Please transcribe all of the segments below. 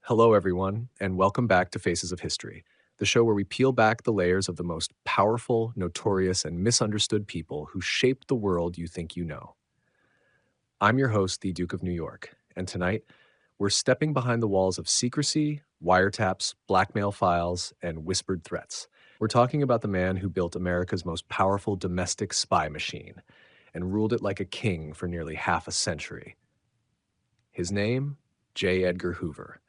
Hello, everyone, and welcome back to Faces of History, the show where we peel back the layers of the most powerful, notorious, and misunderstood people who shaped the world you think you know. I'm your host, the Duke of New York, and tonight we're stepping behind the walls of secrecy, wiretaps, blackmail files, and whispered threats. We're talking about the man who built America's most powerful domestic spy machine and ruled it like a king for nearly half a century. His name? J. Edgar Hoover.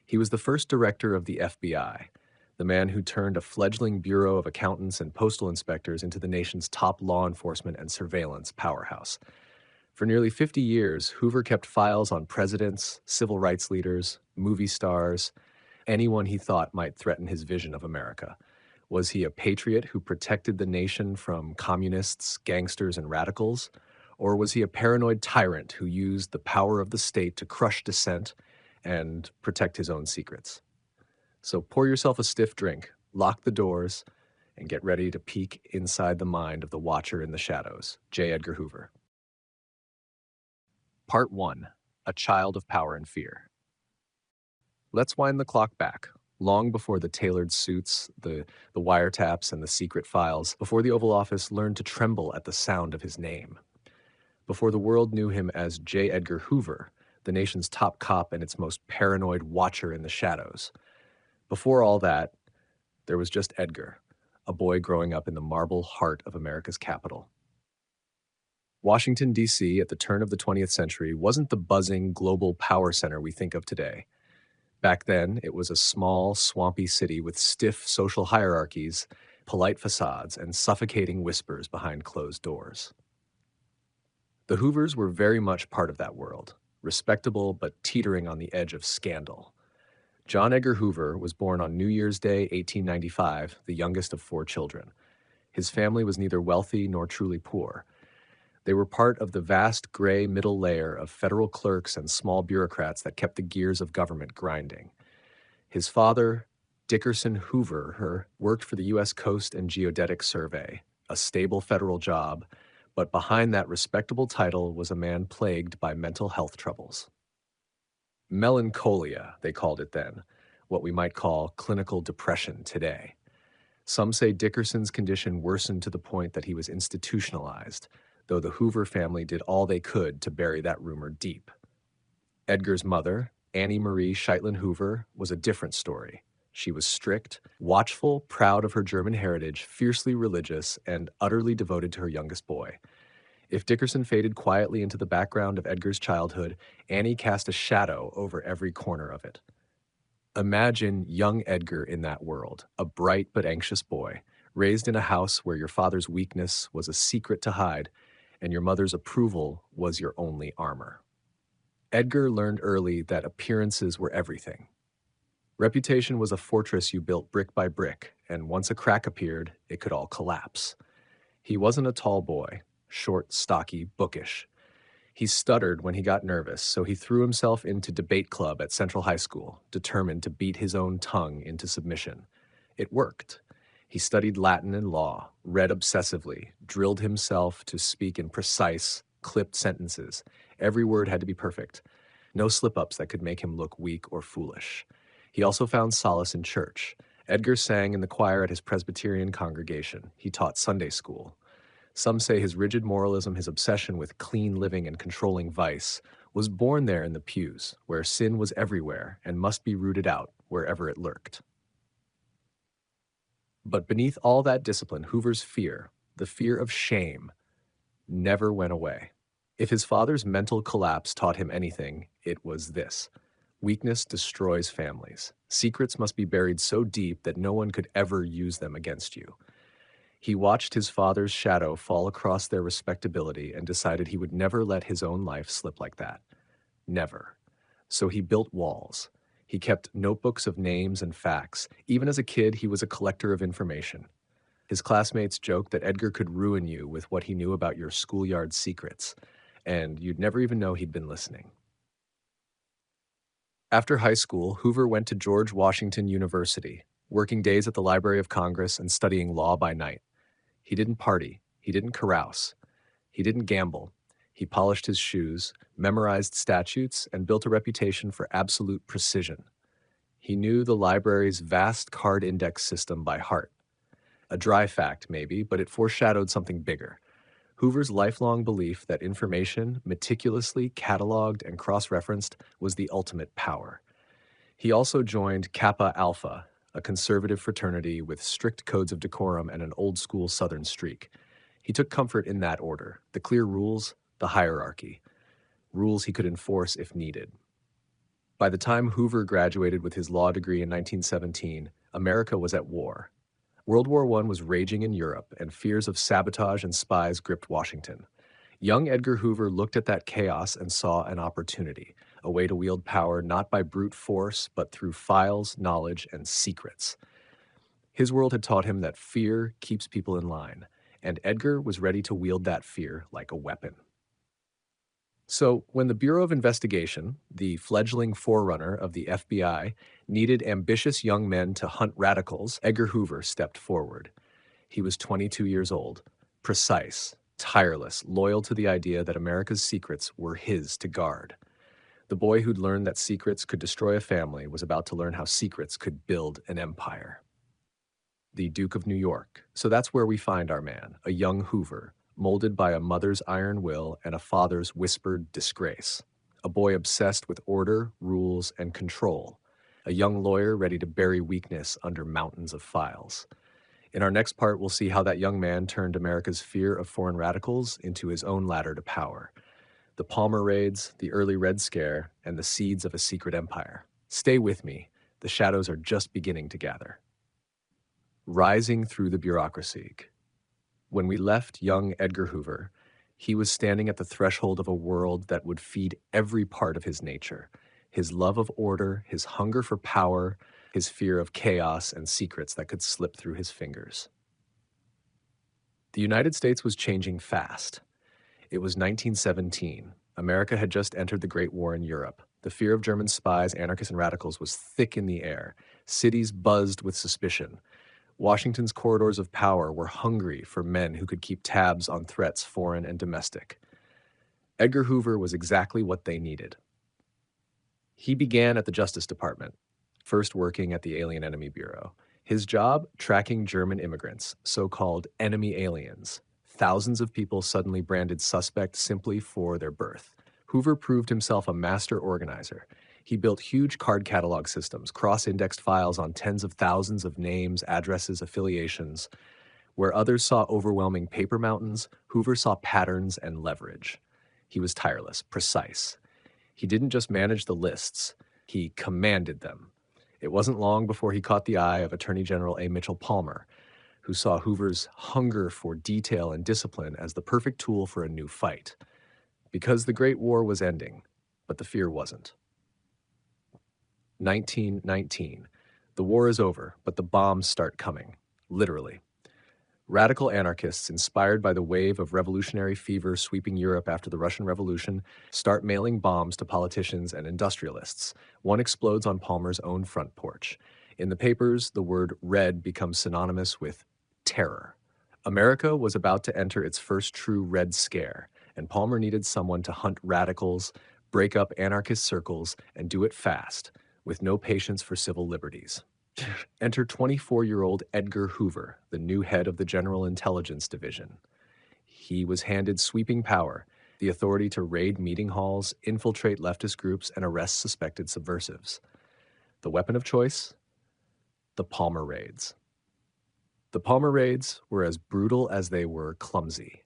He was the first director of the FBI, the man who turned a fledgling bureau of accountants and postal inspectors into the nation's top law enforcement and surveillance powerhouse. For nearly 50 years, Hoover kept files on presidents, civil rights leaders, movie stars, anyone he thought might threaten his vision of America. Was he a patriot who protected the nation from communists, gangsters, and radicals? Or was he a paranoid tyrant who used the power of the state to crush dissent and protect his own secrets? So pour yourself a stiff drink, lock the doors, and get ready to peek inside the mind of the watcher in the shadows, J. Edgar Hoover. Part 1. A Child of Power and Fear. Let's wind the clock back, long before the tailored suits, the wiretaps, and the secret files, before the Oval Office learned to tremble at the sound of his name. Before the world knew him as J. Edgar Hoover, the nation's top cop and its most paranoid watcher in the shadows. Before all that, there was just Edgar, a boy growing up in the marble heart of America's capital. Washington, D.C. at the turn of the 20th century wasn't the buzzing global power center we think of today. Back then, it was a small, swampy city with stiff social hierarchies, polite facades, and suffocating whispers behind closed doors. The Hoovers were very much part of that world, respectable but teetering on the edge of scandal. John Edgar Hoover was born on New Year's Day, 1895, the youngest of 4 children. His family was neither wealthy nor truly poor. They were part of the vast gray middle layer of federal clerks and small bureaucrats that kept the gears of government grinding. His father, Dickerson Hoover, worked for the U.S. Coast and Geodetic Survey, a stable federal job, but behind that respectable title was a man plagued by mental health troubles. Melancholia, they called it then, what we might call clinical depression today. Some say Dickerson's condition worsened to the point that he was institutionalized, though the Hoover family did all they could to bury that rumor deep. Edgar's mother, Annie Marie Sheitlin Hoover, was a different story. She was strict, watchful, proud of her German heritage, fiercely religious, and utterly devoted to her youngest boy. If Dickerson faded quietly into the background of Edgar's childhood, Annie cast a shadow over every corner of it. Imagine young Edgar in that world, a bright but anxious boy, raised in a house where your father's weakness was a secret to hide, and your mother's approval was your only armor. Edgar learned early that appearances were everything. Reputation was a fortress you built brick by brick, and once a crack appeared, it could all collapse. He wasn't a tall boy, short, stocky, bookish. He stuttered when he got nervous, so he threw himself into debate club at Central High School, determined to beat his own tongue into submission. It worked. He studied Latin and law, read obsessively, drilled himself to speak in precise, clipped sentences. Every word had to be perfect. No slip-ups that could make him look weak or foolish. He also found solace in church. Edgar sang in the choir at his Presbyterian congregation. He taught Sunday school. Some say his rigid moralism, his obsession with clean living and controlling vice, was born there in the pews, where sin was everywhere and must be rooted out wherever it lurked. But beneath all that discipline, Hoover's fear, the fear of shame, never went away. If his father's mental collapse taught him anything, it was this: weakness destroys families. Secrets must be buried so deep that no one could ever use them against you. He watched his father's shadow fall across their respectability and decided he would never let his own life slip like that. Never. So he built walls. He kept notebooks of names and facts. Even as a kid, he was a collector of information. His classmates joked that Edgar could ruin you with what he knew about your schoolyard secrets, and you'd never even know he'd been listening. After high school, Hoover went to George Washington University, working days at the Library of Congress and studying law by night. He didn't party. He didn't carouse. He didn't gamble. He polished his shoes, memorized statutes, and built a reputation for absolute precision. He knew the library's vast card index system by heart. A dry fact, maybe, but it foreshadowed something bigger. Hoover's lifelong belief that information, meticulously cataloged and cross-referenced, was the ultimate power. He also joined Kappa Alpha, a conservative fraternity with strict codes of decorum and an old-school Southern streak. He took comfort in that order, the clear rules, the hierarchy, rules he could enforce if needed. By the time Hoover graduated with his law degree in 1917, America was at war. World War I was raging in Europe, and fears of sabotage and spies gripped Washington. Young Edgar Hoover looked at that chaos and saw an opportunity, a way to wield power not by brute force, but through files, knowledge, and secrets. His world had taught him that fear keeps people in line, and Edgar was ready to wield that fear like a weapon. So, when the Bureau of Investigation, the fledgling forerunner of the FBI, needed ambitious young men to hunt radicals, Edgar Hoover stepped forward. He was 22 years old, precise, tireless, loyal to the idea that America's secrets were his to guard. The boy who'd learned that secrets could destroy a family was about to learn how secrets could build an empire. The Duke of New York. So that's where we find our man, a young Hoover, molded by a mother's iron will and a father's whispered disgrace. A boy obsessed with order, rules, and control. A young lawyer ready to bury weakness under mountains of files. In our next part, we'll see how that young man turned America's fear of foreign radicals into his own ladder to power. The Palmer raids, the early Red Scare, and the seeds of a secret empire. Stay with me. The shadows are just beginning to gather. Rising through the bureaucracy. When we left young Edgar Hoover, he was standing at the threshold of a world that would feed every part of his nature. His love of order, his hunger for power, his fear of chaos and secrets that could slip through his fingers. The United States was changing fast. It was 1917. America had just entered the Great War in Europe. The fear of German spies, anarchists, and radicals was thick in the air. Cities buzzed with suspicion. Washington's corridors of power were hungry for men who could keep tabs on threats, foreign and domestic. Edgar Hoover was exactly what they needed. He began at the Justice Department, first working at the Alien Enemy Bureau. His job, tracking German immigrants, so-called enemy aliens. Thousands of people suddenly branded suspect simply for their birth. Hoover proved himself a master organizer. He built huge card catalog systems, cross-indexed files on tens of thousands of names, addresses, affiliations. Where others saw overwhelming paper mountains, Hoover saw patterns and leverage. He was tireless, precise. He didn't just manage the lists, he commanded them. It wasn't long before he caught the eye of Attorney General A. Mitchell Palmer, who saw Hoover's hunger for detail and discipline as the perfect tool for a new fight. Because the Great War was ending, but the fear wasn't. 1919. The war is over, but the bombs start coming, literally. Radical anarchists, inspired by the wave of revolutionary fever sweeping Europe after the Russian Revolution, start mailing bombs to politicians and industrialists. One explodes on Palmer's own front porch. In the papers, the word red becomes synonymous with terror. America was about to enter its first true Red Scare, and Palmer needed someone to hunt radicals, break up anarchist circles, and do it fast, with no patience for civil liberties. Enter 24-year-old Edgar Hoover, the new head of the General Intelligence Division. He was handed sweeping power, the authority to raid meeting halls, infiltrate leftist groups, and arrest suspected subversives. The weapon of choice? The Palmer raids. The Palmer raids were as brutal as they were clumsy.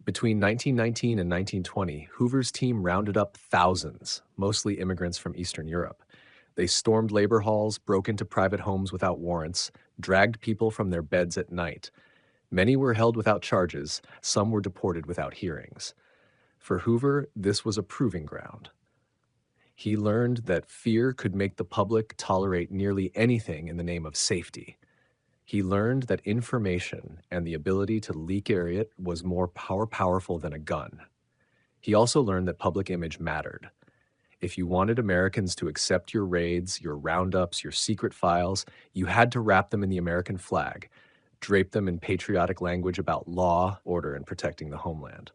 Between 1919 and 1920, Hoover's team rounded up thousands, mostly immigrants from Eastern Europe. They stormed labor halls, broke into private homes without warrants, dragged people from their beds at night. Many were held without charges, some were deported without hearings. For Hoover, this was a proving ground. He learned that fear could make the public tolerate nearly anything in the name of safety. He learned that information and the ability to leak it was more powerful than a gun. He also learned that public image mattered. If you wanted Americans to accept your raids, your roundups, your secret files, you had to wrap them in the American flag, drape them in patriotic language about law, order, and protecting the homeland.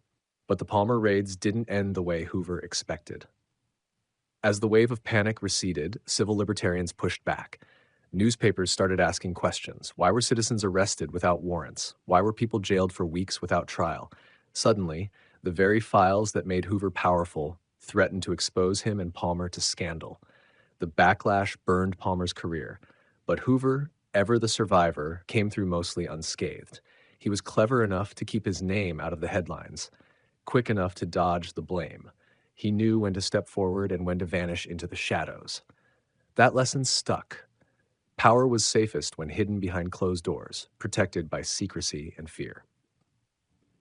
But the Palmer raids didn't end the way Hoover expected. As the wave of panic receded, civil libertarians pushed back. Newspapers started asking questions. Why were citizens arrested without warrants? Why were people jailed for weeks without trial? Suddenly, the very files that made Hoover powerful threatened to expose him and Palmer to scandal. The backlash burned Palmer's career, but Hoover, ever the survivor, came through mostly unscathed. He was clever enough to keep his name out of the headlines, quick enough to dodge the blame. He knew when to step forward and when to vanish into the shadows. That lesson stuck. Power was safest when hidden behind closed doors, protected by secrecy and fear.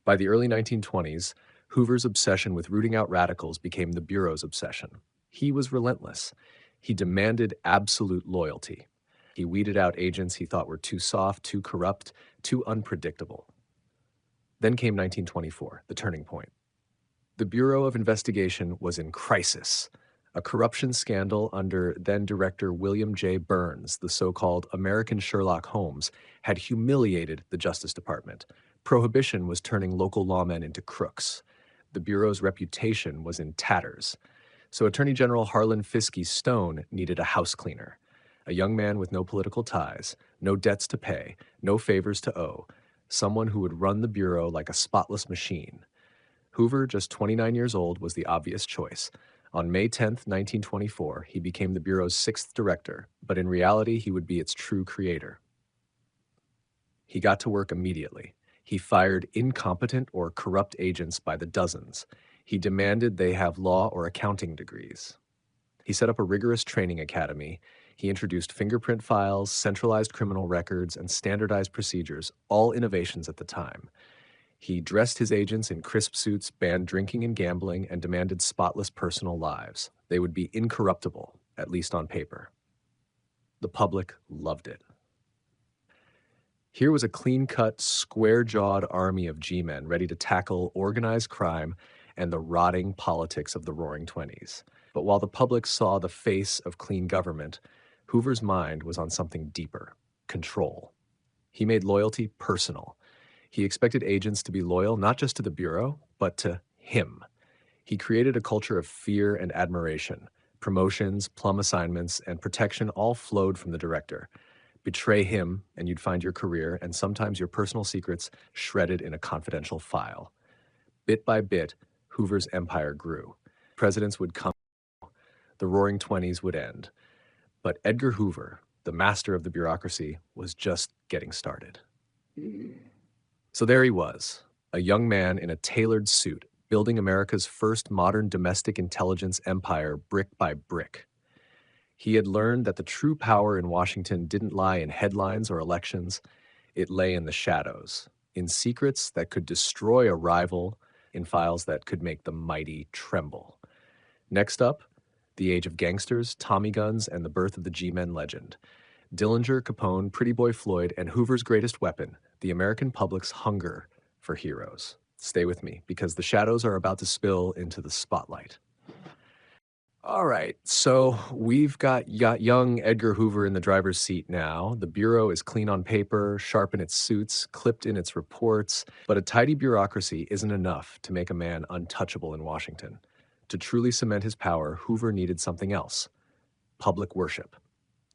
By the early 1920s, Hoover's obsession with rooting out radicals became the Bureau's obsession. He was relentless. He demanded absolute loyalty. He weeded out agents he thought were too soft, too corrupt, too unpredictable. Then came 1924, the turning point. The Bureau of Investigation was in crisis. A corruption scandal under then-director William J. Burns, the so-called American Sherlock Holmes, had humiliated the Justice Department. Prohibition was turning local lawmen into crooks. The Bureau's reputation was in tatters. So Attorney General Harlan Fiske Stone needed a house cleaner, a young man with no political ties, no debts to pay, no favors to owe, someone who would run the Bureau like a spotless machine. Hoover, just 29 years old, was the obvious choice. On May 10, 1924, he became the Bureau's 6th director, but in reality, he would be its true creator. He got to work immediately. He fired incompetent or corrupt agents by the dozens. He demanded they have law or accounting degrees. He set up a rigorous training academy. He introduced fingerprint files, centralized criminal records, and standardized procedures, all innovations at the time. He dressed his agents in crisp suits, banned drinking and gambling, and demanded spotless personal lives. They would be incorruptible, at least on paper. The public loved it. Here was a clean-cut, square-jawed army of G-men ready to tackle organized crime and the rotting politics of the Roaring Twenties. But while the public saw the face of clean government, Hoover's mind was on something deeper: control. He made loyalty personal. He expected agents to be loyal not just to the Bureau, but to him. He created a culture of fear and admiration. Promotions, plum assignments, and protection all flowed from the director. Betray him, and you'd find your career and sometimes your personal secrets shredded in a confidential file. Bit by bit, Hoover's empire grew. Presidents would come, the Roaring Twenties would end. But Edgar Hoover, the master of the bureaucracy, was just getting started. So there he was, a young man in a tailored suit, building America's first modern domestic intelligence empire brick by brick. He had learned that the true power in Washington didn't lie in headlines or elections. It lay in the shadows, in secrets that could destroy a rival, in files that could make the mighty tremble. Next up, the age of gangsters, Tommy guns, and the birth of the G-Men legend. Dillinger, Capone, Pretty Boy Floyd, and Hoover's greatest weapon, the American public's hunger for heroes. Stay with me, because the shadows are about to spill into the spotlight. All right, so we've got young Edgar Hoover in the driver's seat now. The Bureau is clean on paper, sharp in its suits, clipped in its reports. But a tidy bureaucracy isn't enough to make a man untouchable in Washington. To truly cement his power, Hoover needed something else: public worship.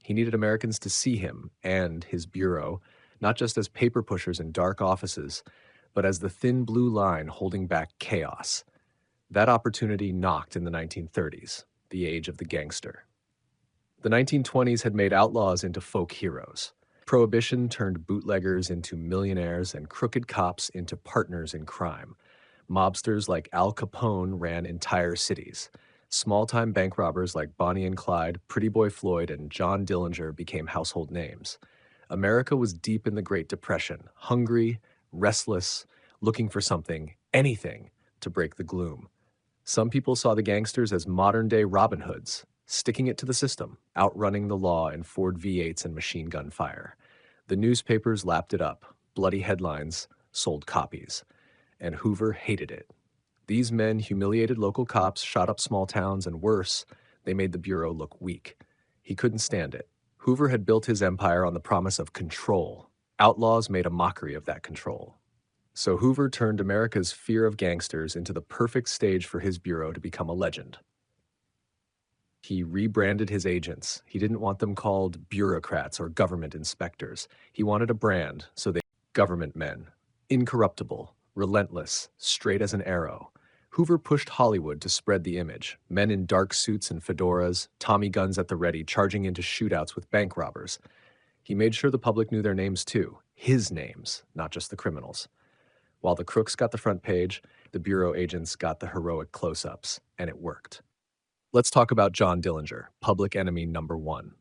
He needed Americans to see him and his Bureau, not just as paper pushers in dark offices, but as the thin blue line holding back chaos. That opportunity knocked in the 1930s. The age of the gangster. The 1920s had made outlaws into folk heroes. Prohibition turned bootleggers into millionaires and crooked cops into partners in crime. Mobsters like Al Capone ran entire cities. Small-time bank robbers like Bonnie and Clyde, Pretty Boy Floyd, and John Dillinger became household names. America was deep in the Great Depression, hungry, restless, looking for something, anything, to break the gloom. Some people saw the gangsters as modern-day Robin Hoods, sticking it to the system, outrunning the law in Ford V8s and machine gun fire. The newspapers lapped it up. Bloody headlines sold copies. And Hoover hated it. These men humiliated local cops, shot up small towns, and worse, they made the Bureau look weak. He couldn't stand it. Hoover had built his empire on the promise of control. Outlaws made a mockery of that control. So Hoover turned America's fear of gangsters into the perfect stage for his Bureau to become a legend. He rebranded his agents. He didn't want them called bureaucrats or government inspectors. He wanted a brand, so they government men. Incorruptible, relentless, straight as an arrow. Hoover pushed Hollywood to spread the image. Men in dark suits and fedoras, Tommy guns at the ready, charging into shootouts with bank robbers. He made sure the public knew their names too. His names, not just the criminals. While the crooks got the front page, the Bureau agents got the heroic close-ups, and it worked. Let's talk about John Dillinger, public enemy number one.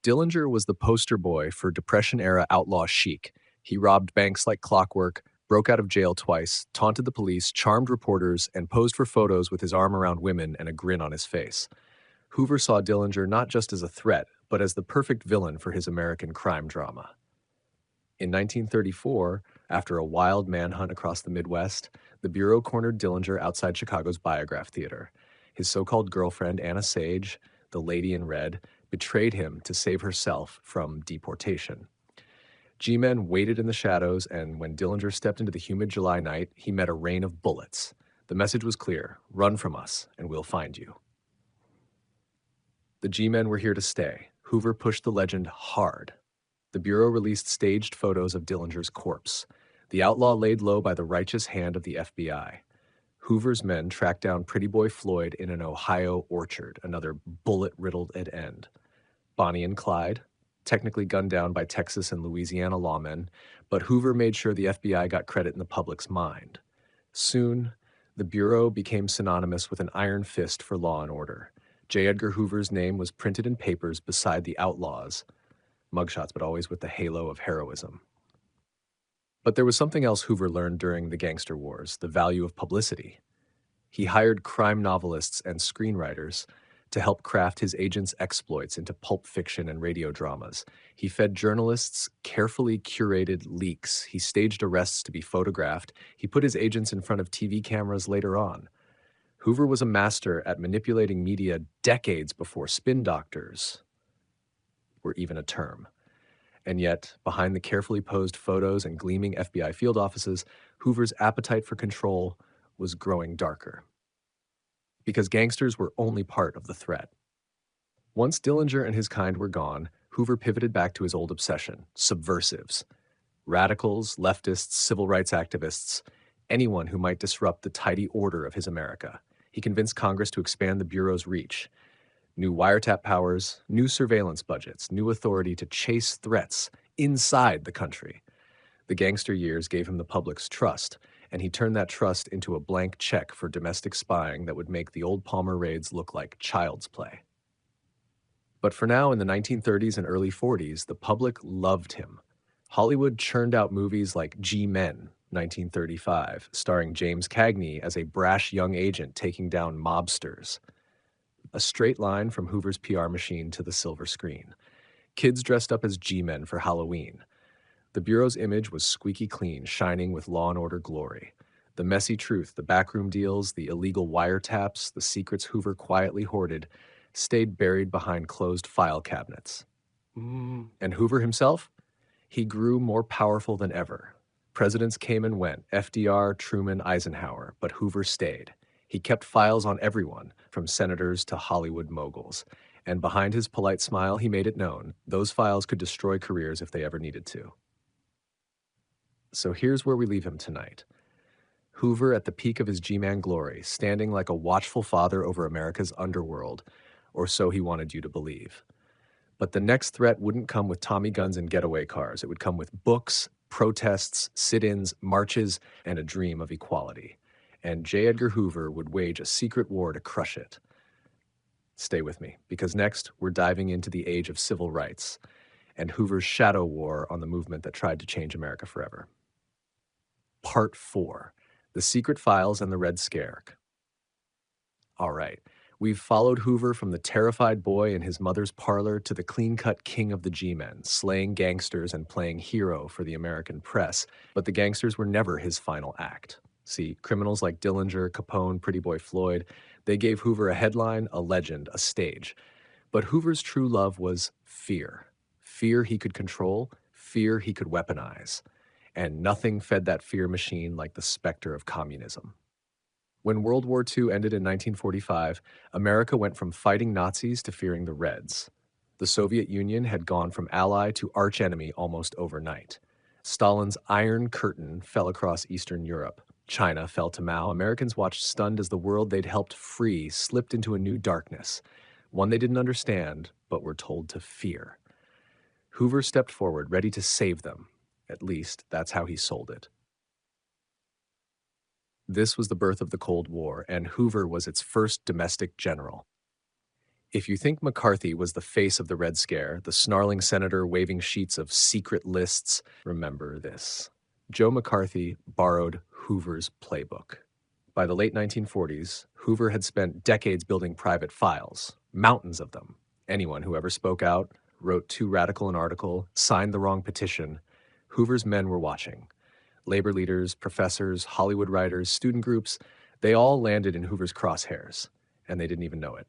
Dillinger was the poster boy for Depression-era outlaw chic. He robbed banks like clockwork, broke out of jail twice, taunted the police, charmed reporters, and posed for photos with his arm around women and a grin on his face. Hoover saw Dillinger not just as a threat, but as the perfect villain for his American crime drama. In 1934, after a wild manhunt across the Midwest, the Bureau cornered Dillinger outside Chicago's Biograph Theater. His so-called girlfriend, Anna Sage, the lady in red, betrayed him to save herself from deportation. G-men waited in the shadows, and when Dillinger stepped into the humid July night, he met a rain of bullets. The message was clear: run from us, and we'll find you. The G-men were here to stay. Hoover pushed the legend hard. The Bureau released staged photos of Dillinger's corpse, the outlaw laid low by the righteous hand of the FBI. Hoover's men tracked down Pretty Boy Floyd in an Ohio orchard, another bullet-riddled end. Bonnie and Clyde, technically gunned down by Texas and Louisiana lawmen, but Hoover made sure the FBI got credit in the public's mind. Soon, the Bureau became synonymous with an iron fist for law and order. J. Edgar Hoover's name was printed in papers beside the outlaws. Mugshots, but always with the halo of heroism. But there was something else Hoover learned during the gangster wars: the value of publicity. He hired crime novelists and screenwriters to help craft his agents' exploits into pulp fiction and radio dramas. He fed journalists carefully curated leaks. He staged arrests to be photographed. He put his agents in front of TV cameras later on. Hoover was a master at manipulating media decades before spin doctors were even a term. And yet, behind the carefully posed photos and gleaming FBI field offices, Hoover's appetite for control was growing darker. Because gangsters were only part of the threat. Once Dillinger and his kind were gone, Hoover pivoted back to his old obsession: subversives. Radicals, leftists, civil rights activists, anyone who might disrupt the tidy order of his America. He convinced Congress to expand the Bureau's reach. New wiretap powers, new surveillance budgets, new authority to chase threats inside the country. The gangster years gave him the public's trust, and he turned that trust into a blank check for domestic spying that would make the old Palmer raids look like child's play. But for now, in the 1930s and early 40s, the public loved him. Hollywood churned out movies like G-Men, 1935, starring James Cagney as a brash young agent taking down mobsters. A straight line from Hoover's PR machine to the silver screen. Kids dressed up as G-men for Halloween. The Bureau's image was squeaky clean, shining with law and order glory. The messy truth, the backroom deals, the illegal wiretaps, the secrets Hoover quietly hoarded, stayed buried behind closed file cabinets. And Hoover himself? He grew more powerful than ever. Presidents came and went: FDR, Truman, Eisenhower, but Hoover stayed. He kept files on everyone, from senators to Hollywood moguls. And behind his polite smile, he made it known: those files could destroy careers if they ever needed to. So here's where we leave him tonight. Hoover at the peak of his G-Man glory, standing like a watchful father over America's underworld, or so he wanted you to believe. But the next threat wouldn't come with Tommy guns and getaway cars. It would come with books, protests, sit-ins, marches, and a dream of equality. And J. Edgar Hoover would wage a secret war to crush it. Stay with me, because next we're diving into the age of civil rights and Hoover's shadow war on the movement that tried to change America forever. Part 4, The Secret Files and the Red Scare. All right, we've followed Hoover from the terrified boy in his mother's parlor to the clean-cut king of the G-men, slaying gangsters and playing hero for the American press, but the gangsters were never his final act. See, criminals like Dillinger, Capone, Pretty Boy Floyd, they gave Hoover a headline, a legend, a stage. But Hoover's true love was fear. Fear he could control, fear he could weaponize. And nothing fed that fear machine like the specter of communism. When World War II ended in 1945, America went from fighting Nazis to fearing the Reds. The Soviet Union had gone from ally to archenemy almost overnight. Stalin's Iron Curtain fell across Eastern Europe. China fell to Mao. Americans watched stunned as the world they'd helped free slipped into a new darkness, one they didn't understand, but were told to fear. Hoover stepped forward, ready to save them. At least, that's how he sold it. This was the birth of the Cold War, and Hoover was its first domestic general. If you think McCarthy was the face of the Red Scare, the snarling senator waving sheets of secret lists, remember this. Joe McCarthy borrowed Hoover's playbook. By the late 1940s, Hoover had spent decades building private files, mountains of them. Anyone who ever spoke out, wrote too radical an article, signed the wrong petition, Hoover's men were watching. Labor leaders, professors, Hollywood writers, student groups, they all landed in Hoover's crosshairs, and they didn't even know it.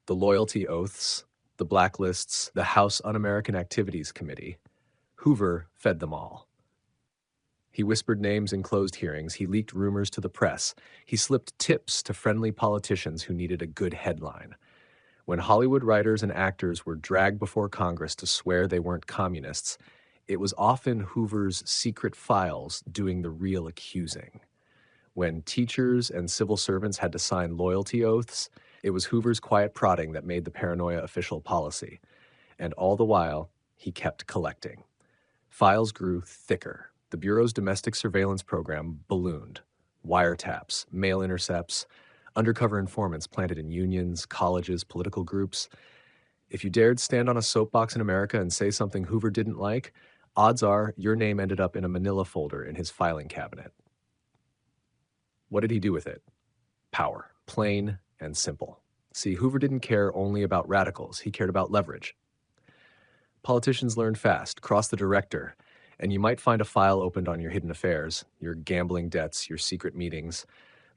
The loyalty oaths, the blacklists, the House Un-American Activities Committee, Hoover fed them all. He whispered names in closed hearings, he leaked rumors to the press, he slipped tips to friendly politicians who needed a good headline. When Hollywood writers and actors were dragged before Congress to swear they weren't communists, it was often Hoover's secret files doing the real accusing. When teachers and civil servants had to sign loyalty oaths, it was Hoover's quiet prodding that made the paranoia official policy. And all the while, he kept collecting. Files grew thicker. The Bureau's domestic surveillance program ballooned. Wiretaps, mail intercepts, undercover informants planted in unions, colleges, political groups. If you dared stand on a soapbox in America and say something Hoover didn't like, odds are your name ended up in a manila folder in his filing cabinet. What did he do with it? Power. Plain and simple. See, Hoover didn't care only about radicals. He cared about leverage. Politicians learned fast. Cross the director, and you might find a file opened on your hidden affairs, your gambling debts, your secret meetings.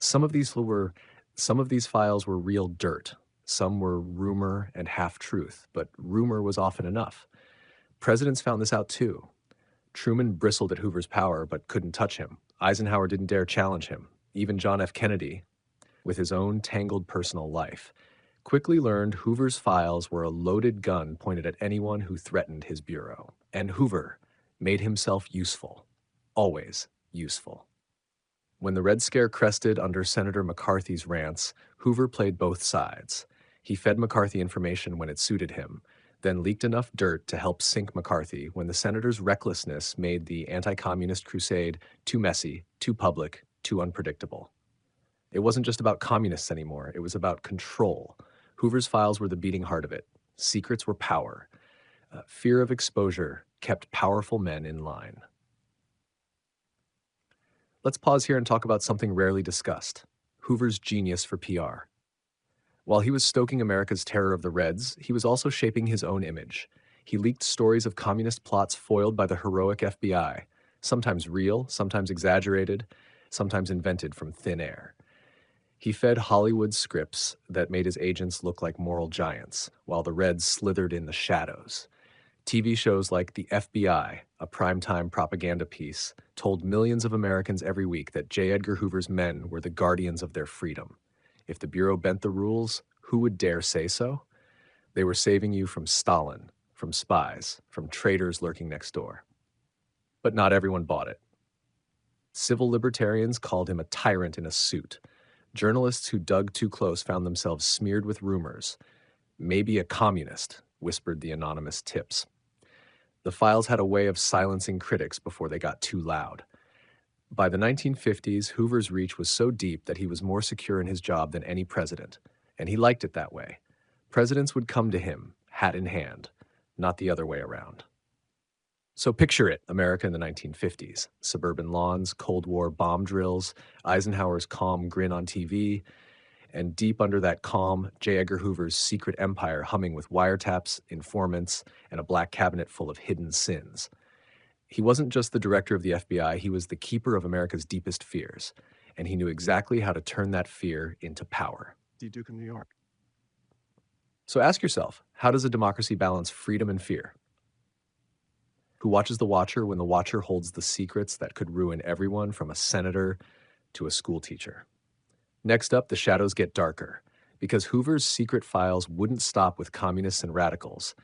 Some of these files were real dirt. Some were rumor and half-truth, but rumor was often enough. Presidents found this out too. Truman bristled at Hoover's power but couldn't touch him. Eisenhower didn't dare challenge him. Even John F. Kennedy, with his own tangled personal life, quickly learned Hoover's files were a loaded gun pointed at anyone who threatened his bureau. And Hoover made himself useful, always useful. When the Red Scare crested under Senator McCarthy's rants, Hoover played both sides. He fed McCarthy information when it suited him, then leaked enough dirt to help sink McCarthy when the senator's recklessness made the anti-communist crusade too messy, too public, too unpredictable. It wasn't just about communists anymore, it was about control. Hoover's files were the beating heart of it. Secrets were power. Fear of exposure kept powerful men in line. Let's pause here and talk about something rarely discussed: Hoover's genius for PR. While he was stoking America's terror of the Reds, he was also shaping his own image. He leaked stories of communist plots foiled by the heroic FBI, sometimes real, sometimes exaggerated, sometimes invented from thin air. He fed Hollywood scripts that made his agents look like moral giants, while the Reds slithered in the shadows. TV shows like The FBI, a primetime propaganda piece, told millions of Americans every week that J. Edgar Hoover's men were the guardians of their freedom. If the Bureau bent the rules, who would dare say so? They were saving you from Stalin, from spies, from traitors lurking next door. But not everyone bought it. Civil libertarians called him a tyrant in a suit. Journalists who dug too close found themselves smeared with rumors. Maybe a communist, whispered the anonymous tips. The files had a way of silencing critics before they got too loud. By the 1950s, Hoover's reach was so deep that he was more secure in his job than any president, and he liked it that way. Presidents would come to him, hat in hand, not the other way around. So picture it, America in the 1950s. Suburban lawns, Cold War bomb drills, Eisenhower's calm grin on TV, and deep under that calm, J. Edgar Hoover's secret empire humming with wiretaps, informants, and a black cabinet full of hidden sins. He wasn't just the director of the FBI, he was the keeper of America's deepest fears, and he knew exactly how to turn that fear into power. Duke of New York. So ask yourself, how does a democracy balance freedom and fear? Who watches the watcher when the watcher holds the secrets that could ruin everyone from a senator to a school teacher? Next up, the shadows get darker, because Hoover's secret files wouldn't stop with communists and radicals.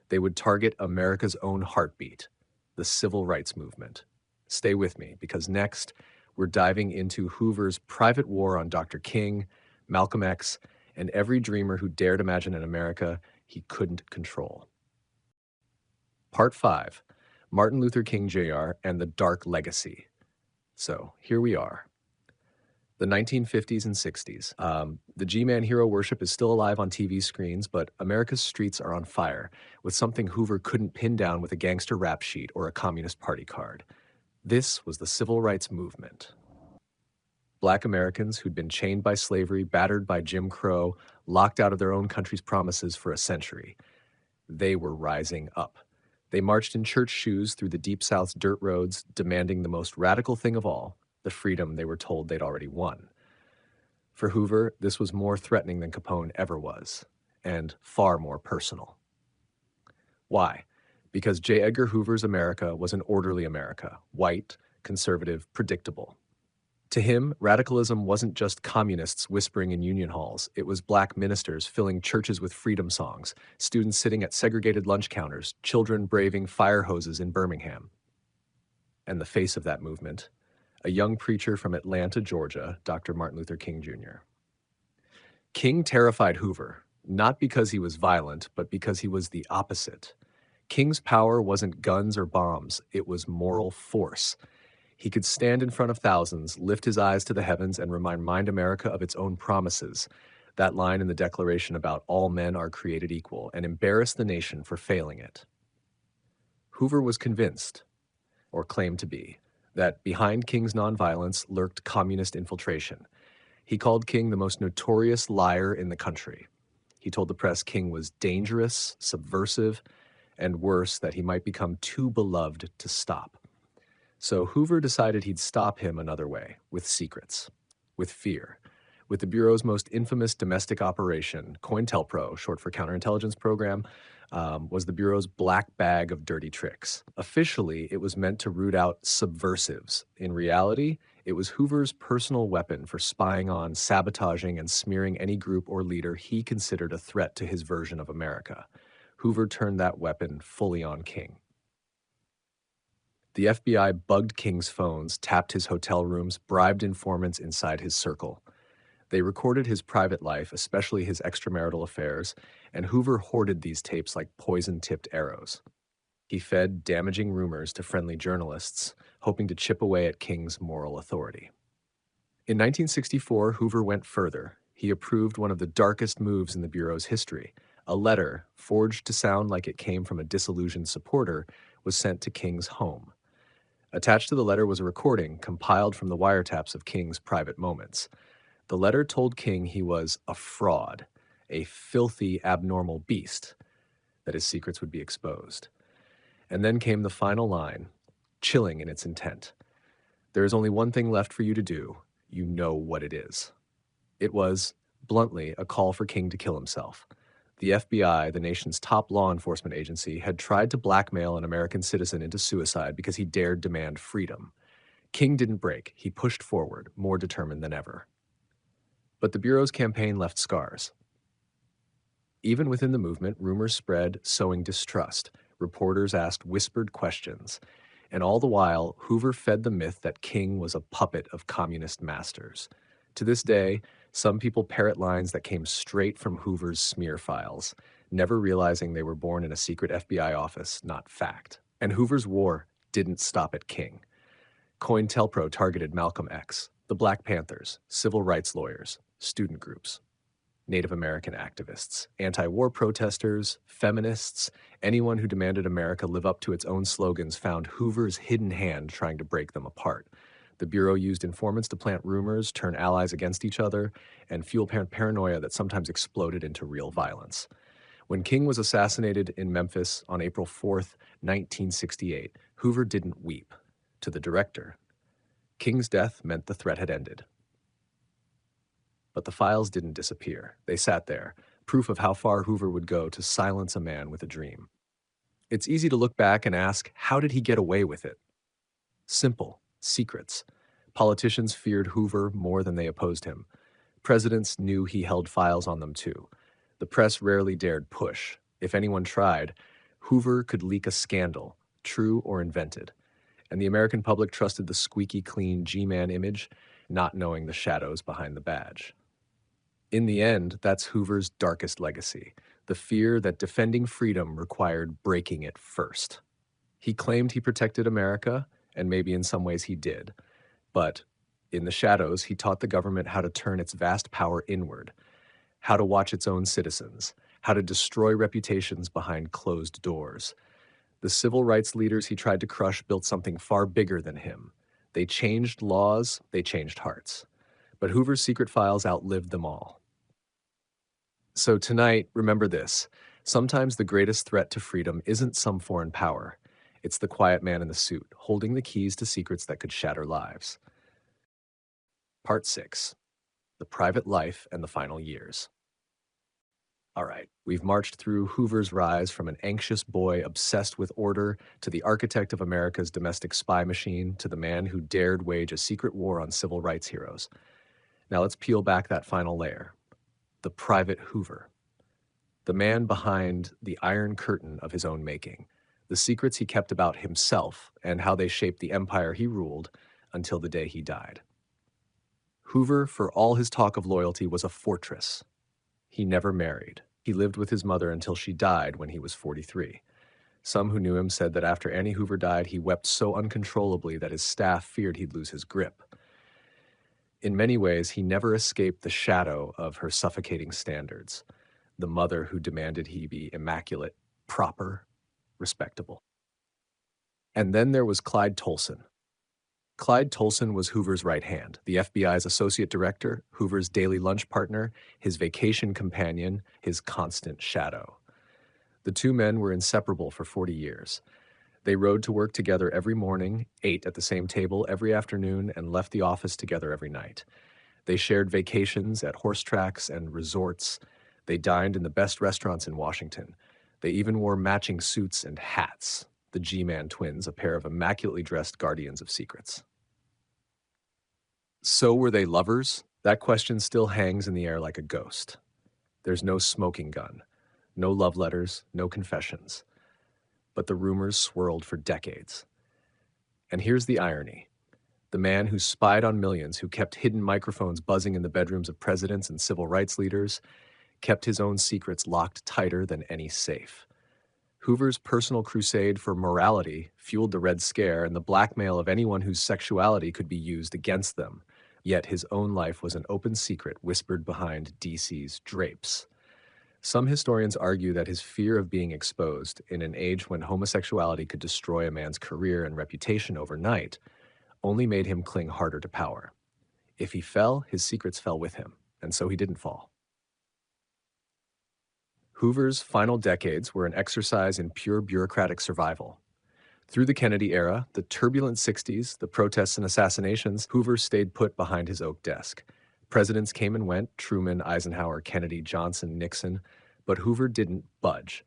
They would target America's own heartbeat, the civil rights movement. Stay with me, because next, we're diving into Hoover's private war on Dr. King, Malcolm X, and every dreamer who dared imagine an America he couldn't control. Part 5, Martin Luther King Jr. and the Dark Legacy. So here we are. The 1950s and 60s. The G-Man hero worship is still alive on TV screens, but America's streets are on fire with something Hoover couldn't pin down with a gangster rap sheet or a Communist Party card. This was the civil rights movement. Black Americans who'd been chained by slavery, battered by Jim Crow, locked out of their own country's promises for a century. They were rising up. They marched in church shoes through the Deep South's dirt roads, demanding the most radical thing of all, the freedom they were told they'd already won. For Hoover, this was more threatening than Capone ever was, and far more personal. Why? Because J. Edgar Hoover's America was an orderly America, white, conservative, predictable. To him, radicalism wasn't just communists whispering in union halls. It was black ministers filling churches with freedom songs, students sitting at segregated lunch counters, children braving fire hoses in Birmingham. And the face of that movement, a young preacher from Atlanta, Georgia, Dr. Martin Luther King Jr. King terrified Hoover, not because he was violent, but because he was the opposite. King's power wasn't guns or bombs, it was moral force. He could stand in front of thousands, lift his eyes to the heavens, and remind America of its own promises, that line in the Declaration about all men are created equal, and embarrass the nation for failing it. Hoover was convinced, or claimed to be, that behind King's nonviolence lurked communist infiltration. He called King the most notorious liar in the country. He told the press King was dangerous, subversive, and worse, that he might become too beloved to stop. So Hoover decided he'd stop him another way, with secrets, with fear, with the Bureau's most infamous domestic operation, COINTELPRO, short for Counterintelligence Program, was the Bureau's black bag of dirty tricks. Officially, it was meant to root out subversives. In reality, it was Hoover's personal weapon for spying on, sabotaging, and smearing any group or leader he considered a threat to his version of America. Hoover turned that weapon fully on King. The FBI bugged King's phones, tapped his hotel rooms, bribed informants inside his circle. They recorded his private life, especially his extramarital affairs, and Hoover hoarded these tapes like poison-tipped arrows. He fed damaging rumors to friendly journalists, hoping to chip away at King's moral authority. In 1964, Hoover went further. He approved one of the darkest moves in the Bureau's history. A letter, forged to sound like it came from a disillusioned supporter, was sent to King's home. Attached to the letter was a recording compiled from the wiretaps of King's private moments. The letter told King he was a fraud, a filthy, abnormal beast, that his secrets would be exposed. And then came the final line, chilling in its intent. There is only one thing left for you to do. You know what it is. It was, bluntly, a call for King to kill himself. The FBI, the nation's top law enforcement agency, had tried to blackmail an American citizen into suicide because he dared demand freedom. King didn't break. He pushed forward, more determined than ever. But the Bureau's campaign left scars. Even within the movement, rumors spread, sowing distrust. Reporters asked whispered questions. And all the while, Hoover fed the myth that King was a puppet of communist masters. To this day, some people parrot lines that came straight from Hoover's smear files, never realizing they were born in a secret FBI office, not fact. And Hoover's war didn't stop at King. COINTELPRO targeted Malcolm X, the Black Panthers, civil rights lawyers, student groups, Native American activists, anti-war protesters, feminists, anyone who demanded America live up to its own slogans found Hoover's hidden hand trying to break them apart. The Bureau used informants to plant rumors, turn allies against each other, and fuel paranoia that sometimes exploded into real violence. When King was assassinated in Memphis on April 4th, 1968, Hoover didn't weep. To the director, King's death meant the threat had ended. But the files didn't disappear. They sat there, proof of how far Hoover would go to silence a man with a dream. It's easy to look back and ask, how did he get away with it? Simple. Secrets. Politicians feared Hoover more than they opposed him. Presidents knew he held files on them too. The press rarely dared push. If anyone tried, Hoover could leak a scandal, true or invented. And the American public trusted the squeaky clean G-man image, not knowing the shadows behind the badge. In the end, that's Hoover's darkest legacy, the fear that defending freedom required breaking it first. He claimed he protected America, and maybe in some ways he did. But in the shadows, he taught the government how to turn its vast power inward, how to watch its own citizens, how to destroy reputations behind closed doors. The civil rights leaders he tried to crush built something far bigger than him. They changed laws, they changed hearts. But Hoover's secret files outlived them all. So tonight, remember this. Sometimes the greatest threat to freedom isn't some foreign power. It's the quiet man in the suit, holding the keys to secrets that could shatter lives. Part 6. The Private Life and the Final Years. All right, we've marched through Hoover's rise from an anxious boy obsessed with order to the architect of America's domestic spy machine to the man who dared wage a secret war on civil rights heroes. Now let's peel back that final layer. The Private Hoover. The man behind the iron curtain of his own making. The secrets he kept about himself and how they shaped the empire he ruled until the day he died. Hoover, for all his talk of loyalty, was a fortress. He never married. He lived with his mother until she died when he was 43. Some who knew him said that after Annie Hoover died, he wept so uncontrollably that his staff feared he'd lose his grip. In many ways, he never escaped the shadow of her suffocating standards, the mother who demanded he be immaculate, proper, respectable. And then there was Clyde Tolson. Clyde Tolson was Hoover's right hand, the FBI's associate director, Hoover's daily lunch partner, his vacation companion, his constant shadow. The two men were inseparable for 40 years. They rode to work together every morning, ate at the same table every afternoon, and left the office together every night. They shared vacations at horse tracks and resorts. They dined in the best restaurants in Washington. They even wore matching suits and hats, the G-Man twins, a pair of immaculately dressed guardians of secrets. So were they lovers? That question still hangs in the air like a ghost. There's no smoking gun, no love letters, no confessions. But the rumors swirled for decades. And here's the irony. The man who spied on millions, who kept hidden microphones buzzing in the bedrooms of presidents and civil rights leaders, kept his own secrets locked tighter than any safe. Hoover's personal crusade for morality fueled the Red Scare and the blackmail of anyone whose sexuality could be used against them. Yet his own life was an open secret whispered behind DC's drapes. Some historians argue that his fear of being exposed, in an age when homosexuality could destroy a man's career and reputation overnight, only made him cling harder to power. If he fell, his secrets fell with him, and so he didn't fall. Hoover's final decades were an exercise in pure bureaucratic survival. Through the Kennedy era, the turbulent 60s, the protests and assassinations, Hoover stayed put behind his oak desk. Presidents came and went, Truman, Eisenhower, Kennedy, Johnson, Nixon, but Hoover didn't budge.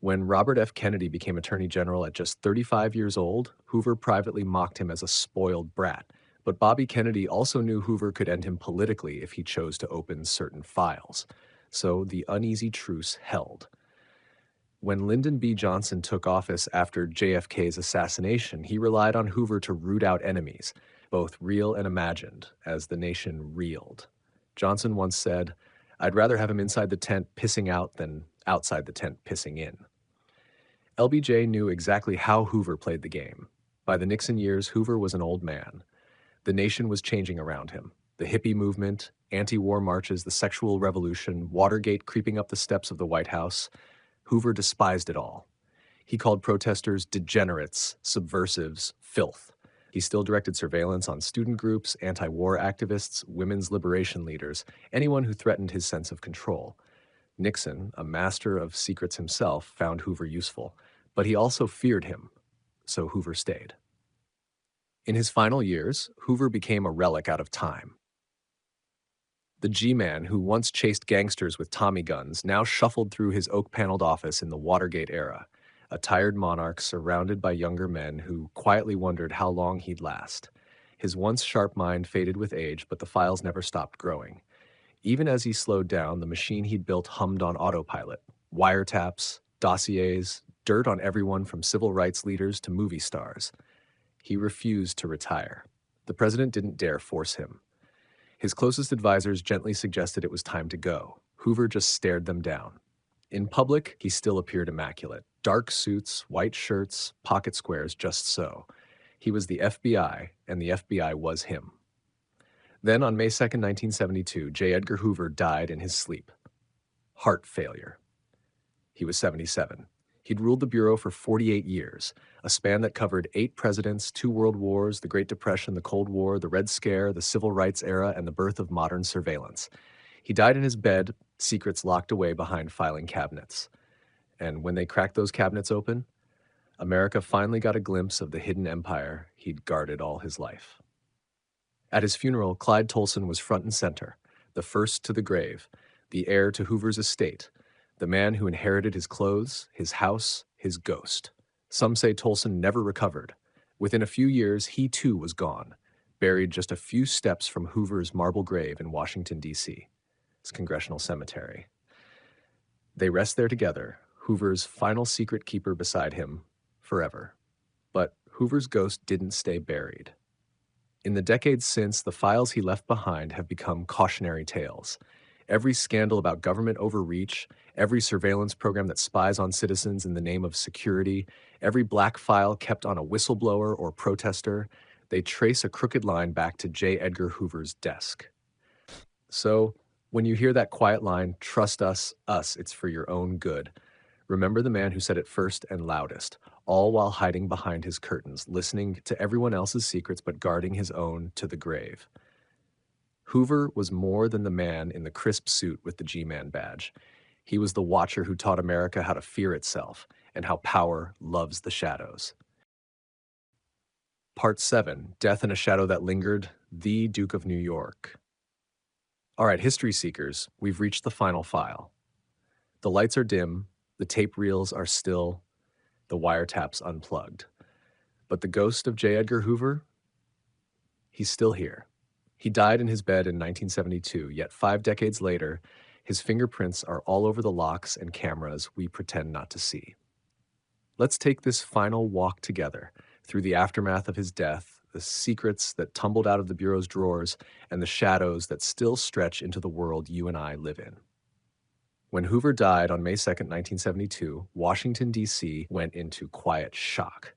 When Robert F. Kennedy became Attorney General at just 35 years old, Hoover privately mocked him as a spoiled brat. But Bobby Kennedy also knew Hoover could end him politically if he chose to open certain files. So the uneasy truce held. When Lyndon B. Johnson took office after JFK's assassination, he relied on Hoover to root out enemies, both real and imagined, as the nation reeled. Johnson once said, "I'd rather have him inside the tent pissing out than outside the tent pissing in." LBJ knew exactly how Hoover played the game. By the Nixon years, Hoover was an old man. The nation was changing around him. The hippie movement, anti-war marches, the sexual revolution, Watergate creeping up the steps of the White House. Hoover despised it all. He called protesters degenerates, subversives, filth. He still directed surveillance on student groups, anti-war activists, women's liberation leaders, anyone who threatened his sense of control. Nixon, a master of secrets himself, found Hoover useful, but he also feared him, so Hoover stayed. In his final years, Hoover became a relic out of time. The G-Man, who once chased gangsters with Tommy guns, now shuffled through his oak-paneled office in the Watergate era, a tired monarch surrounded by younger men who quietly wondered how long he'd last. His once sharp mind faded with age, but the files never stopped growing. Even as he slowed down, the machine he'd built hummed on autopilot. Wiretaps, dossiers, dirt on everyone from civil rights leaders to movie stars. He refused to retire. The president didn't dare force him. His closest advisors gently suggested it was time to go. Hoover just stared them down. In public, he still appeared immaculate. Dark suits, white shirts, pocket squares, just so. He was the FBI, and the FBI was him. Then on May 2nd, 1972, J. Edgar Hoover died in his sleep. Heart failure. He was 77. He'd ruled the Bureau for 48 years, a span that covered 8 presidents, 2 world wars, the Great Depression, the Cold War, the Red Scare, the Civil Rights era, and the birth of modern surveillance. He died in his bed, secrets locked away behind filing cabinets. And when they cracked those cabinets open, America finally got a glimpse of the hidden empire he'd guarded all his life. At his funeral, Clyde Tolson was front and center, the first to the grave, the heir to Hoover's estate, the man who inherited his clothes, his house, his ghost. Some say Tolson never recovered. Within a few years, he too was gone, buried just a few steps from Hoover's marble grave in Washington, D.C., his congressional cemetery. They rest there together, Hoover's final secret keeper beside him, forever. But Hoover's ghost didn't stay buried. In the decades since, the files he left behind have become cautionary tales. Every scandal about government overreach, every surveillance program that spies on citizens in the name of security, every black file kept on a whistleblower or protester, they trace a crooked line back to J. Edgar Hoover's desk. So, when you hear that quiet line, trust us, it's for your own good. Remember the man who said it first and loudest, all while hiding behind his curtains, listening to everyone else's secrets but guarding his own to the grave. Hoover was more than the man in the crisp suit with the G-Man badge. He was the watcher who taught America how to fear itself and how power loves the shadows. Part 7, Death in a Shadow That Lingered, the Duke of New York. All right, history seekers, we've reached the final file. The lights are dim, the tape reels are still, the wiretaps unplugged. But the ghost of J. Edgar Hoover, he's still here. He died in his bed in 1972, yet 5 decades later, his fingerprints are all over the locks and cameras we pretend not to see. Let's take this final walk together through the aftermath of his death, the secrets that tumbled out of the Bureau's drawers, and the shadows that still stretch into the world you and I live in. When Hoover died on May 2nd, 1972, Washington, D.C. went into quiet shock.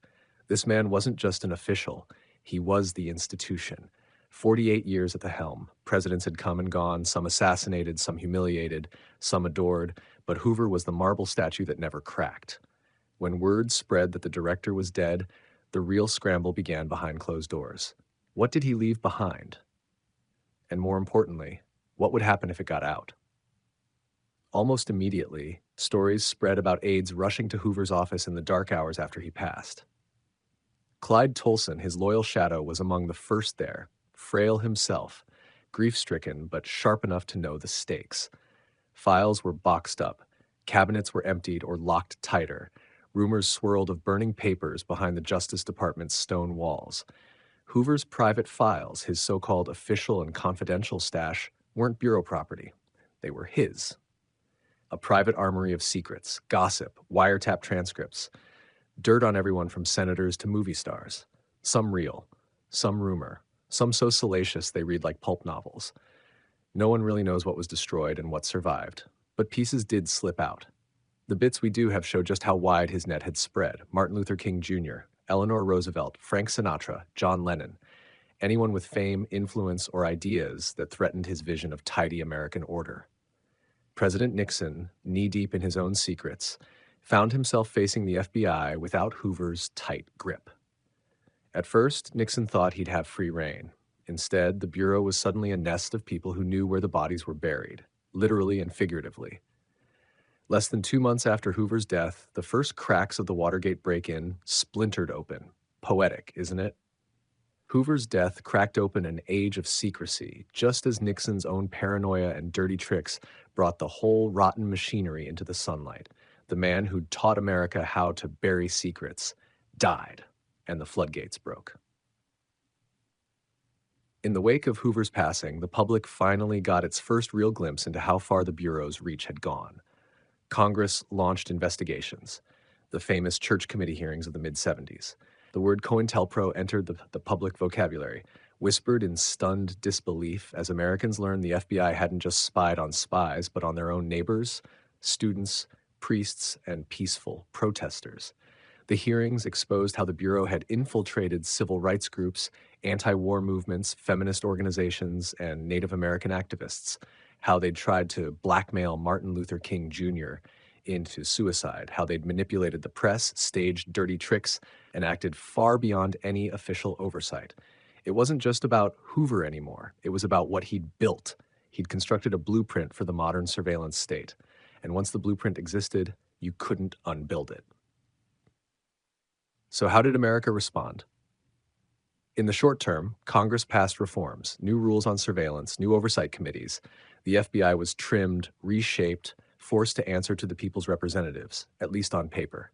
This man wasn't just an official, he was the institution. 48 years at the helm. Presidents had come and gone, some assassinated, some humiliated, some adored, but Hoover was the marble statue that never cracked. When word spread that the director was dead, the real scramble began behind closed doors. What did he leave behind? And more importantly, what would happen if it got out? Almost immediately, stories spread about aides rushing to Hoover's office in the dark hours after he passed. Clyde Tolson, his loyal shadow, was among the first there, frail himself, grief-stricken but sharp enough to know the stakes. Files were boxed up, cabinets were emptied or locked tighter, rumors swirled of burning papers behind the Justice Department's stone walls. Hoover's private files, his so-called official and confidential stash, weren't bureau property. They were his. A private armory of secrets, gossip, wiretap transcripts, dirt on everyone from senators to movie stars. Some real, some rumor, some so salacious they read like pulp novels. No one really knows what was destroyed and what survived, but pieces did slip out. The bits we do have show just how wide his net had spread. Martin Luther King Jr., Eleanor Roosevelt, Frank Sinatra, John Lennon, anyone with fame, influence, or ideas that threatened his vision of tidy American order. President Nixon, knee-deep in his own secrets, found himself facing the FBI without Hoover's tight grip. At first, Nixon thought he'd have free rein. Instead, the Bureau was suddenly a nest of people who knew where the bodies were buried, literally and figuratively. Less than 2 months after Hoover's death, the first cracks of the Watergate break-in splintered open. Poetic, isn't it? Hoover's death cracked open an age of secrecy, just as Nixon's own paranoia and dirty tricks brought the whole rotten machinery into the sunlight. The man who'd taught America how to bury secrets died, and the floodgates broke. In the wake of Hoover's passing, the public finally got its first real glimpse into how far the Bureau's reach had gone. Congress launched investigations, the famous Church Committee hearings of the mid-70s. The word COINTELPRO entered the public vocabulary, whispered in stunned disbelief as Americans learned the FBI hadn't just spied on spies, but on their own neighbors, students, priests, and peaceful protesters. The hearings exposed how the Bureau had infiltrated civil rights groups, anti-war movements, feminist organizations, and Native American activists, how they'd tried to blackmail Martin Luther King Jr. into suicide, how they'd manipulated the press, staged dirty tricks, and acted far beyond any official oversight. It wasn't just about Hoover anymore. It was about what he'd built. He'd constructed a blueprint for the modern surveillance state. And once the blueprint existed, you couldn't unbuild it. So how did America respond? In the short term, Congress passed reforms, new rules on surveillance, new oversight committees. The FBI was trimmed, reshaped, forced to answer to the people's representatives, at least on paper.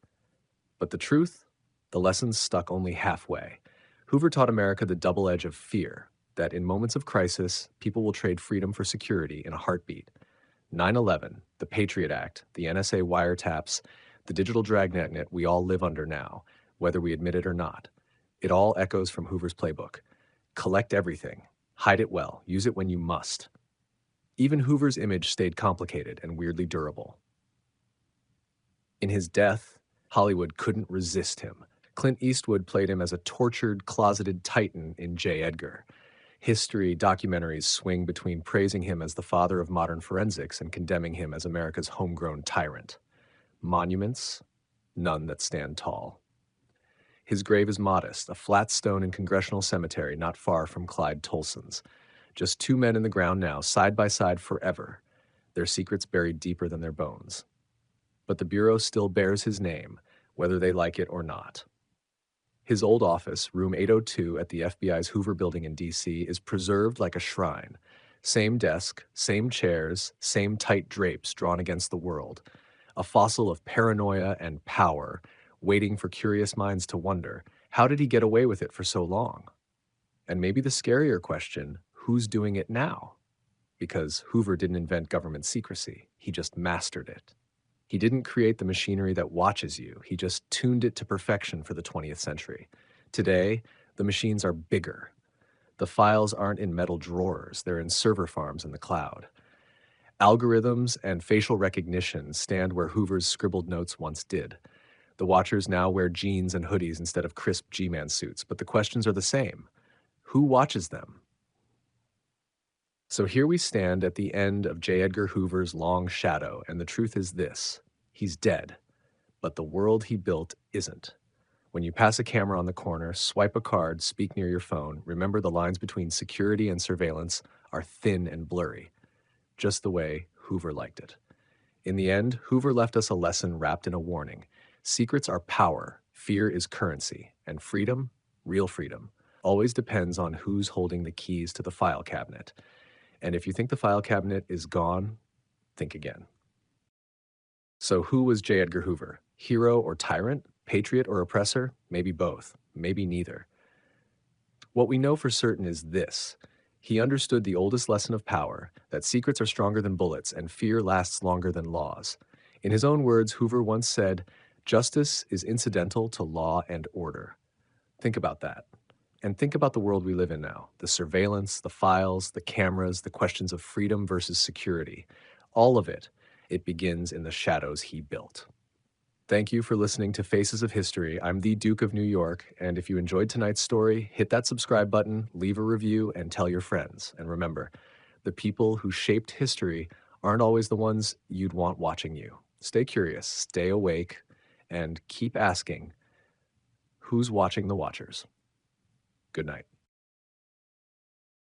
But the truth? The lessons stuck only halfway. Hoover taught America the double edge of fear, that in moments of crisis, people will trade freedom for security in a heartbeat. 9/11, the Patriot Act, the NSA wiretaps, the digital dragnet we all live under now, whether we admit it or not. It all echoes from Hoover's playbook. Collect everything, hide it well, use it when you must. Even Hoover's image stayed complicated and weirdly durable. In his death, Hollywood couldn't resist him. Clint Eastwood played him as a tortured, closeted titan in J. Edgar. History documentaries swing between praising him as the father of modern forensics and condemning him as America's homegrown tyrant. Monuments, none that stand tall. His grave is modest, a flat stone in Congressional Cemetery not far from Clyde Tolson's. Just two men in the ground now, side by side forever, their secrets buried deeper than their bones. But the Bureau still bears his name, whether they like it or not. His old office, room 802 at the FBI's Hoover Building in D.C., is preserved like a shrine. Same desk, same chairs, same tight drapes drawn against the world. A fossil of paranoia and power, waiting for curious minds to wonder, how did he get away with it for so long? And maybe the scarier question, who's doing it now? Because Hoover didn't invent government secrecy, he just mastered it. He didn't create the machinery that watches you, he just tuned it to perfection for the 20th century. Today, the machines are bigger. The files aren't in metal drawers, they're in server farms in the cloud. Algorithms and facial recognition stand where Hoover's scribbled notes once did. The watchers now wear jeans and hoodies instead of crisp G-Man suits, but the questions are the same. Who watches them? So here we stand at the end of J. Edgar Hoover's long shadow, and the truth is this: he's dead, but the world he built isn't. When you pass a camera on the corner, swipe a card, speak near your phone, remember the lines between security and surveillance are thin and blurry, just the way Hoover liked it. In the end, Hoover left us a lesson wrapped in a warning. Secrets are power, fear is currency, and freedom, real freedom, always depends on who's holding the keys to the file cabinet. And if you think the file cabinet is gone, think again. So who was J. Edgar Hoover? Hero or tyrant? Patriot or oppressor? Maybe both, maybe neither. What we know for certain is this: he understood the oldest lesson of power, that secrets are stronger than bullets and fear lasts longer than laws. In his own words, Hoover once said, "Justice is incidental to law and order." Think about that. And think about the world we live in now. The surveillance, the files, the cameras, the questions of freedom versus security. All of it, it begins in the shadows he built. Thank you for listening to Faces of History. I'm the Duke of New York, and if you enjoyed tonight's story, hit that subscribe button, leave a review, and tell your friends. And remember, the people who shaped history aren't always the ones you'd want watching you. Stay curious, stay awake, and keep asking, who's watching the watchers? Good night.